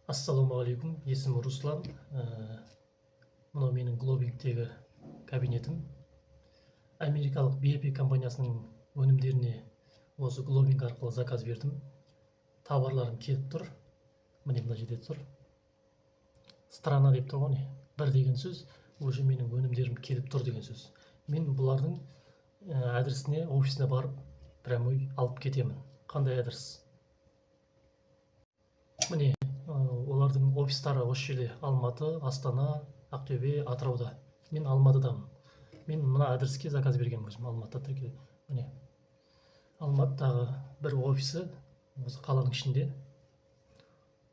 Ассалаумағалейкум, есімім Руслан. Мынау менің глобингтегі кабинетім. Америкалық BP компаниясының өнімдеріне осы глобинг арқылы заказ бердім. Товарларым келіп тұр. Міне мына жерде тұр. Страна деп тұр ғой, бір деген сөз, уже менің өнімдерім келіп тұр деген сөз. Мен бұлардың адресіне, офисіне барып, прямой алып кетемін. Қандай адрес? Міне, олардың офистары осы жерде: Алматы, Астана, Ақтөбе, Атырауда. Мен Алматыдамын. Мен мына адреске заказ берген өзім, Алматыда тіркелген. Міне, Алматыдағы бір офисі осы қаланың ішінде.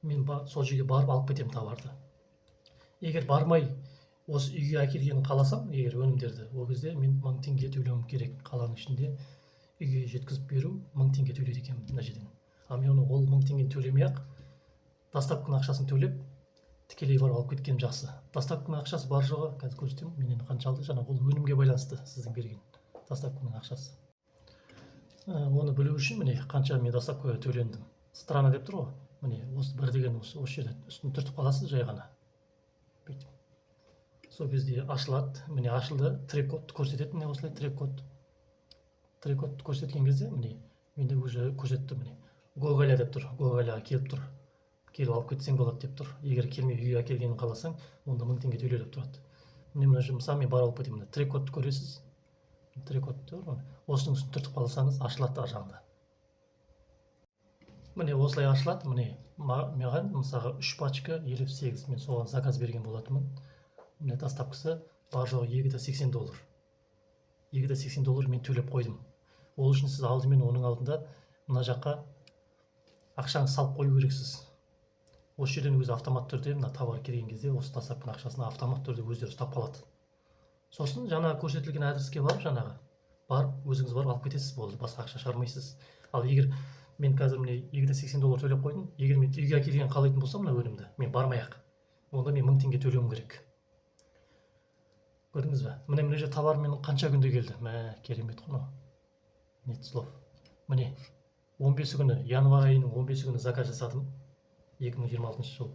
Мен сол жерге барып алып кетемін товарды. Егер бармай осы үйге әкелгенін қаласам, егер өнімдерді, ол кезде мен 1000 теңге төлеуім керек. Қаланың ішінде үйге жеткізіп беру 1000 теңге төлейді екен мына жерден. Ал мен ол 1000 теңгені төлемей-ақ доставканың ақшасын төлеп, тікелей барып алып кеткенім жақсы. Доставканың ақшасы бар жоғы, қазір көрсетемін, менен қанша алды. Жаңа ол өнімге байланысты сіздің берген доставканың ақшасы. Оны білу үшін міне қанша мен доставкаға төлендім. Страна деп тұр ғой. Міне осы бір деген осы жерде үстін түртіп қаласыз жай ғана. Сол кезде ашылады. Міне ашылды. Трек-код көрсетеді. Міне осылай трек-код. Трек-код көрсеткен кезде міне менде уже көрсетті. Міне Гоголя деп тұр. Гоголяға келіп тұр. Келіп алып кетсең болады деп тұр. Егер келмей үйге әкелгенін қаласаң, онда 1000 теңге төле деп тұрады. Міне мына жерде мысалы мен барып алып кетемін. Трек-кодты көресіз. Трек-код тұр. Осының үстін түртіп қалсаңыз ашылады ар жағында. Міне осылай ашылады. Міне маған мысалға 3 пачка 58. Мен соған заказ берген болатынмын. Міне доставкасы бар жоғы $2.80. $2.80 мен төлеп қойдым. Ол үшін сіз алдымен оның алдында мына жаққа ақшаңызды салып қою керексіз. Осы жерден өзі автомат түрде мына товар келген кезде осы доставканың ақшасын автомат түрде өздері ұстап қалады. Сосын жаңа көрсетілген адреске барып, өзіңіз барып алып кетесіз, болды, басқа ақша шығармайсыз. Ал егер мен қазір міне $2.80 төлеп қойдым, егер мен үйге әкелген қалайтын болсам мына өнімді, мен бармай-ақ, онда мен 1000 теңге төлеуім керек. Көрдіңіз бе? Міне жерде товар менің қанша күнде келді. Керемет қой. Нет слов. Міне 15 күні, январ айының 15 күні заказ жасадым. 2026 жыл.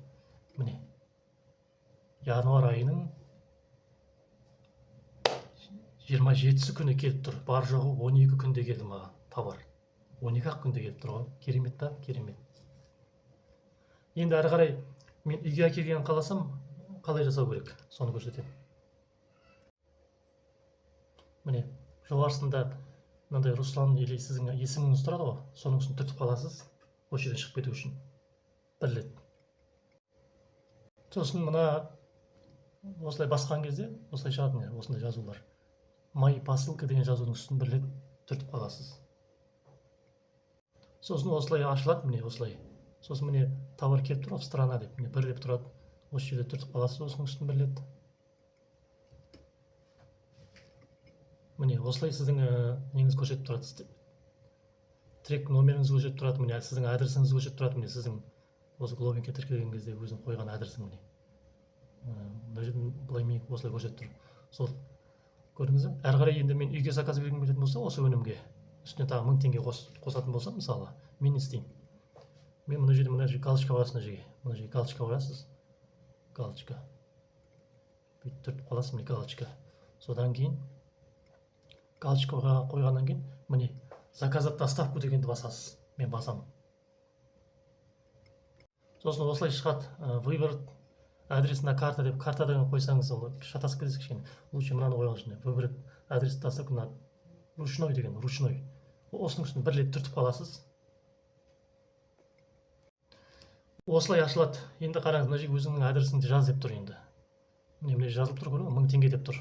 Міне январ айының 27 күні келіп тұр. Бар жоғы 12 күнде келді маған товар. 12 күнде келіп тұр ғой. Керемет та, керемет. Енді әрі қарай мен үйге әкелгенін қаласам, қалай жасау керек? Соны көрсетемін. Міне жоғарысында мынандай Руслан или сіздің есіміңіз тұрады ғой. Соның үстін түртіп қаласыз, осы жерден шығып кету үшін. Бірлет. Сосын мына осылай басқан кезде осылай шығады, осындай жазулар. Май посылка деген жазудың үстін бірлет түртіп қаласыз. Сосын осылай ашылады, міне осылай. Сосын міне товар келіп тұр, страна деп, міне бір деп тұрады. Осы жерде түртіп қаласыз, осының үстін бірлет. Міне осылай сіздің неңіз көрсетіп тұрады. Трек номеріңіз көрсетіп тұрады, міне сіздің адресіңіз көрсетіп тұрады, міне сіздің осы глобингке тіркелген кезде өзің қойған адресің міне. Мына жерден былай мен осылай көрсетіп тұр. Сол көрдіңіз бе? Әрі қарай енді мен үйге заказ бергім келетін болса, осы өнімге үстіне тағы 1000 теңге қосатын болсам, мысалы, мен не істеймін? Мен мына жерде галочка қоясыз, мына жерге. Мына жерге галочка қоясыз. Галочка. Бүйтіп түртіп қаласыз, міне галочка. Содан кейін галочкаға қойғаннан кейін міне заказать доставку дегенді басасыз. Мен басамын. Сосын осылай шығады. Выбор адресына карта деп, картадан қойсаңыз, ол шатасып кетесіз кішкене. Лучше мынаны қойған үшін. Выбор адрес доставка ручной деген, ручной. Осының үстін бірлет түртіп қаласыз. Осылай ашылады. Енді қараңыз, мына жерге өзіңнің адресіңді жаз деп тұр енді. Міне жазылып тұр, көрдің бе? 1000 теңге деп тұр.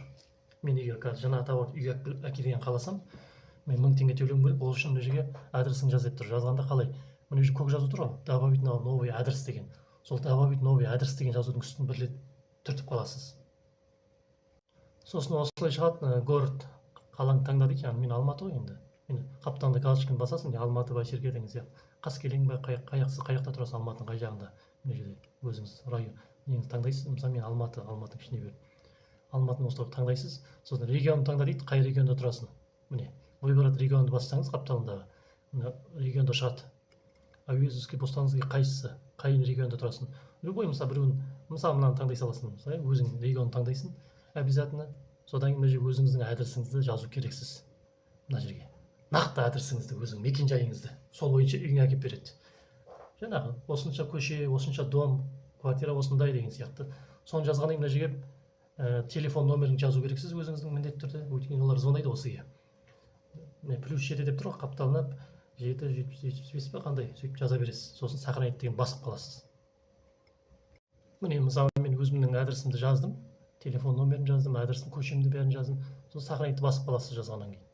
Мен егер жаңа товар үйге әкелген қаласам, мен 1000 теңге төлеуім керек. Ол үшін мына жерге адресін жаз деп тұр. Жазғанда қалай? Мына жерде көк жазу тұр ғой, добавить новый адрес деген. Сол добавить новый адрес деген жазудың үстін бірлет түртіп қаласыз. Сосын осылай шығады, город, қаланы таңдады екен. Мен Алматы ғой енді. Мен қаптағында галочканы басасың, Алматы Байсерке деген сияқты. Қаскелең бе, қаяқта тұрасың, Алматының қай жағында. Мына жерде өзіңіз район неңізді таңдайсыз. Мысалы мен Алматының ішіне беріп. Алматыны осылай таңдайсыз. Сосын регионды таңда дейді, қай регионда тұрасың. Міне, выбрать регионды бассаңыз, қапталындағы регионда шығады. әуезовский бостандықский қайсысы, қай регионда тұрасың. Любой мысалы біреуін, мысалы мынаны таңдай саласың, мысалы өзің регионды таңдайсың обязательно. Содан кейін мына жерге өзіңіздің адресіңізді жазу керексіз. Мына жерге нақты адресіңізді, өзің мекен жайыңызды, сол бойынша үйіңе әкеліп береді. Жаңағы осынша көше, осынша дом, квартира осындай деген сияқты. Соны жазғаннан кейін мына жерге телефон номерін жазу керексіз өзіңіздің міндетті түрде. Өйткені олар звондайды осыға. +7 деп тұр ғой, қапталынып 775 па қандай, сөйтіп жаза бересіз. Сосын сохранить деген басып қаласыз. Міне мысалы мен өзімнің адресімді жаздым, телефон номерін жаздым, адресін, көшемді бәрін жаздым. Сосын сохранить басып қаласыз жазғаннан кейін.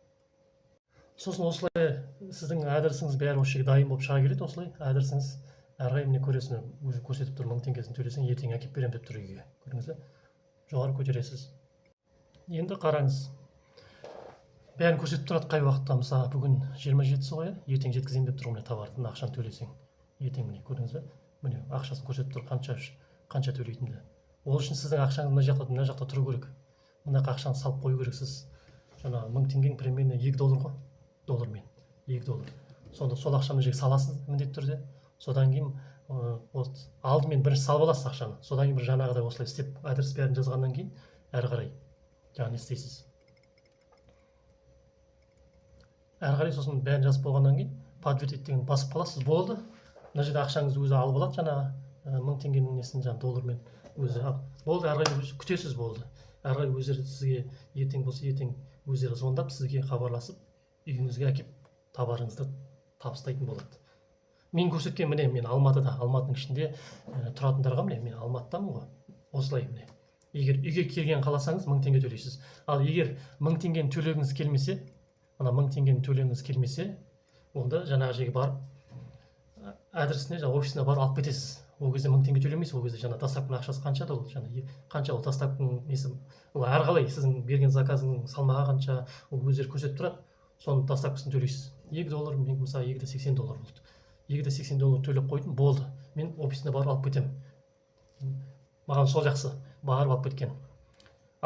Сосын осылай сіздің адресіңіз бәрі осы жерге дайын болып шыға келеді. Осылай адресіңіз әрқайым міне көресің, уже көрсетіп тұр, 1000 теңгесін төлесең ертең әкеліп беремін деп тұр үйге. Көрдіңіз бе? Жоғары көтересіз. Енді қараңыз. Бәрін көрсетіп тұрады қай уақытта, мысалы бүгін 27-сі ғой, ертең жеткіземін деп тұр міне товарды, ақшаны төлесең. Ертең міне көрдіңіз бе? Міне ақшасын көрсетіп тұр, қанша төлейтінді. Ол үшін сіздің ақшаңыз мына жақта тұру керек. Мына ақшаны салып қою керексіз. Жаңағы 1000 теңгең примерно $2 ғой. Доллармен $2. Сонда сол ақшаны жерге саласыз міндетті түрде. Содан кейін алдымен бірінші салып аласыз ақшаны. Содан кейін бір жаңағыдай осылай істеп адрес бәрін жазғаннан кейін әрі қарай жаңа не істейсіз. Әрі қарай сосын бәрін жазып болғаннан кейін подтвердить деген басып қаласыз, болды. Мына жерде ақшаңызды өзі алып алады, жаңағы 1000 теңгенің несін жаңағы доллармен өзі болды. Әрі қарай күтесіз, болды. Әрі қарай өздері сізге ертең болса ертең өздері звондап сізге хабарласып үйіңізге әкеп товарыңызды табыстайтын болады. Мен көрсеткен міне мен Алматыда, Алматының ішінде тұратындарға міне мен Алматыдамын ғой. Осылай міне. Егер үйге келген қаласаңыз 1000 теңге төлейсіз. Ал егер 1000 теңгені төлегіңіз келмесе, ана 1000 теңгені төлегіңіз келмесе, онда жаңағы жерге барып адресіне, офисіне барып алып кетесіз. Ол кезде 1000 теңге төлемейсіз, ол кезде жаңа доставканың ақшасы қанша ол, қанша ол доставканың несі, ол әрқалай сіздің берген заказыңның салмағы қанша, ол өздері көрсетіп тұрады. Соның доставкасын төлейсіз. $2, мен мысалы $2.80 болды. $2.80 төлеп қойдым, болды. Мен офисіне барып алып кетемін. Маған сол жақсы, барып алып кеткен.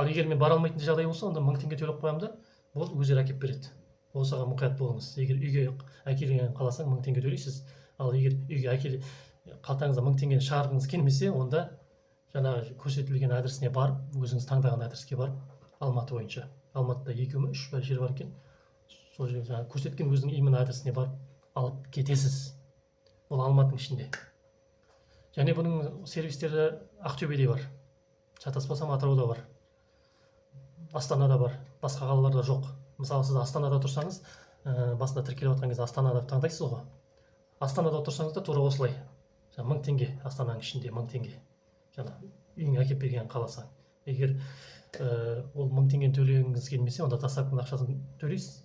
Ал егер мен бара алмайтын жағдай болса, онда 1000 теңге төлеп қоямын да, болды, өздері әкеп береді. Осыған мұқият болыңыз. Егер үйге әкелген қаласаң 1000 теңге төлейсіз. Ал егер үйге қалтаңызда 1000 теңгені шығарғыңыз келмесе, онда жаңағы көрсетілген адресіне барып, өзіңіз таңдаған адреске барып, Алматы бойынша. Алматыда 2 ме 3 жер бар екен. Сол жерге жаңағы көрсеткен өзінің именно адресіне барып алып кетесіз. Ол Алматының ішінде. Және бұның сервистері Ақтөбеде бар. Шатаспасам Атырауда бар. Астанада бар. Басқа қалаларда жоқ. Мысалы сіз Астанада тұрсаңыз, басында тіркеліп жатқан кезде Астанада таңдайсыз ғой. Астанада тұрсаңыз да тура осылай. 1000 теңге, Астананың ішінде 1000 теңге. Жаңа үйіңе әкеп берген қаласаң. Егер ол 1000 теңгені төлегіңіз келмесе, онда доставканың ақшасын төлейсіз.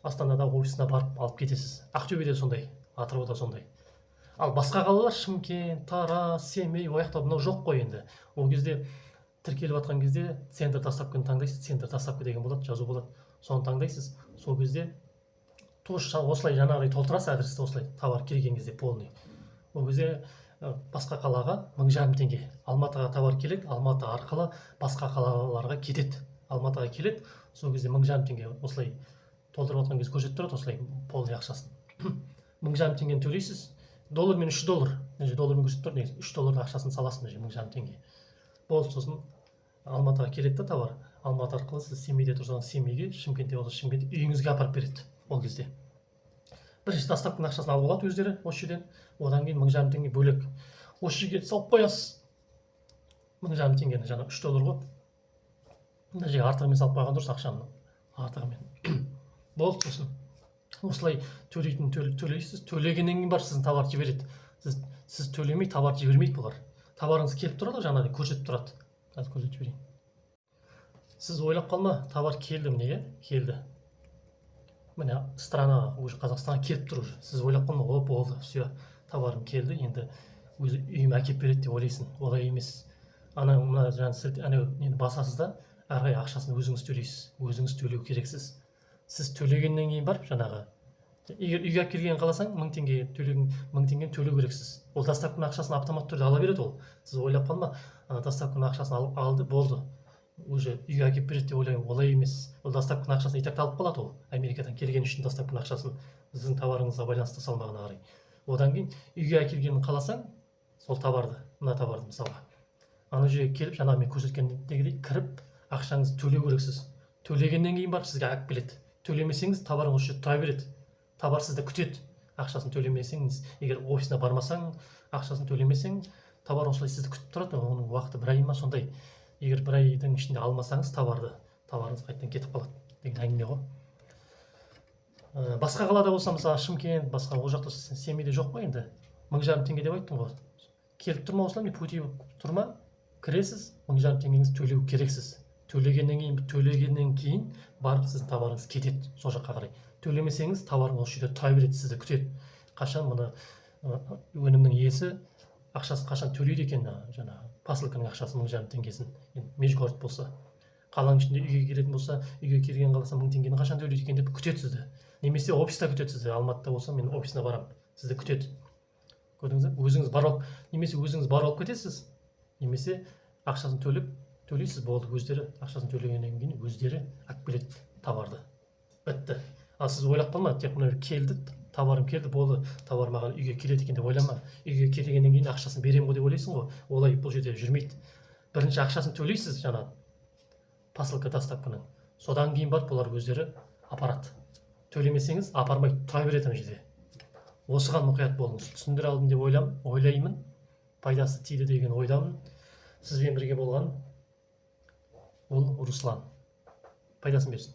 Астанада офисына барып алып кетесіз. Ақтөбеде сондай, Атырауда сондай. Ал басқа қалалар Шымкент, Тараз, Семей, ояқта мынау жоқ қой енді. Ол кезде тіркеліп жатқан кезде центр доставканы таңдайсыз, центр доставка деген болады, жазу болады. Соны таңдайсыз. Сол кезде осылай жаңағыдай толтырасыз адресті, осылай товар келген кезде полный. Ол кезде басқа қалаға 1500 теңге. Алматыға товар келеді, Алматы арқылы басқа қалаларға кетеді. Алматыға келеді, сол кезде 1500 теңге осылай толтырып отқан кезде көрсетіп тұрады, осылай полный ақшасын. 1500 теңгені төлейсіз. $1 $3. Доллармен көрсетіп тұр, негізі $3 ақшасын саласың, 1500 теңге. Болды, сосын Алматыға келеді товар. Алматы арқылы сіз Семейде тұрсаңыз Семейге, Шымкентте болса Шымкентте үйіңізге апарып береді ол кезде. Бірінші доставканың ақшасын алып алады өздері осы жерден. Одан кейін 1500 теңге бөлек. Осы жерге салып қоясыз. 1500 теңгені жаңа $3 ғой. Мына жерге артығымен салып қойған дұрыс ақшаны. Артығымен. Болды, сосын осылай төлейсіз. Төлегеннен кейін бар сіздің товар жібереді. Сіз төлемей товар жібермейді бұлар. Товарыңыз келіп тұрады, жаңағыдай көрсетіп тұрады. Қазір көрсетіп жіберейін. Сіз ойлап қалма, товар келді, міне, келді. Міне странаға, уже Қазақстанға келіп тұр уже. Сіз ойлап қалма, о, болды, все, товарым келді, енді өзі үйіме әкеп береді деп ойлайсың. Олай емес. Мына жаңағы басасыз да, әрі қарай ақшасын өзіңіз төлейсіз. Өзіңіз төлеу керексіз. Сіз төлегеннен кейін барып жаңағы, егер үйге келген қаласаң 1000 теңге төлеу керексіз. Ол доставканың ақшасын автоматты түрде ала береді ол. Сіз ойлап қалма, доставканың ақшасын алды, болды. Уже үйге әкеп береді деп ойлаймын. Олай емес. Ол доставканың ақшасын итак алып қалады ол. Америкадан келген үшін доставканың ақшасын сіздің товарыңызға байланысты салмағына қарай. Одан кейін үйге әкелгенін қаласаң, сол товарды, мына товарды мысалға, ана жерге келіп жаңағы мен көрсеткендегідей кіріп ақшаңызды төлеу керексіз. Төлегеннен кейін барып сізге алып келеді. Төлемесеңіз товарың осы жерде тұра береді. Товар сізді күтеді. Ақшасын төлемесеңіз, егер офисына бармасаң, ақшасын төлемесең, товар осылай сізді күтіп тұрады. Оның уақыты бір ай ма сондай. Егер бір айдың ішінде алмасаңыз товарды, товарыңыз қайтадан кетіп қалады деген әңгіме ғой. Басқа қалада болса, мысалы Шымкент, басқа ол жақта Семейде жоқ қой енді. 1000 теңге деп айттым ғой. Келіп тұрма осылай, не пути тұрма, кіресіз, 1000 теңгеңізді төлеу керексіз. Төлегеннен кейін барып сіздің товарыңыз кетеді сол жаққа қарай. Төлемесеңіз товарың осы жерде тұра береді, сізді күтеді. Қашан мұны өнімнің иесі ақшасын қашан төлейді екен, жаңағы посылканың ақшасын 1000 теңгесін, межгород болса. Қаланың ішінде үйге келетін болса, үйге келген қаласа 1000 теңгені қашан төлейді екен деп күтеді сізді. Немесе офиста күтеді сізді. Алматыда болса, мен офисына барамын, сізді күтеді. Көрдіңіз бе? Өзіңіз барып, немесе өзіңіз барып кетесіз, немесе ақшасын төлейсіз, болды, өздері ақшасын төлегеннен кейін өздері алып келеді товарды. Бітті. Ал сіз ойлап қалма, тек мына келді, товарым келді, болды, товар маған үйге келеді екен деп ойлама. Үйге келгеннен кейін ақшасын беремін ғой деп ойлайсың ғой. Олай бұл жерде жүрмейді. Бірінші ақшасын төлейсіз жаңа посылка доставканың. Содан кейін барып олар өздері апарады. Төлемесеңіз апармайды, тұра береді ана жерде. Осыған мұқият болыңыз. Түсіндіре алдым деп ойлаймын. Пайдасы тиді деген ойдамын. Сізбен бірге болған ол Руслан. Пайдасын берсін.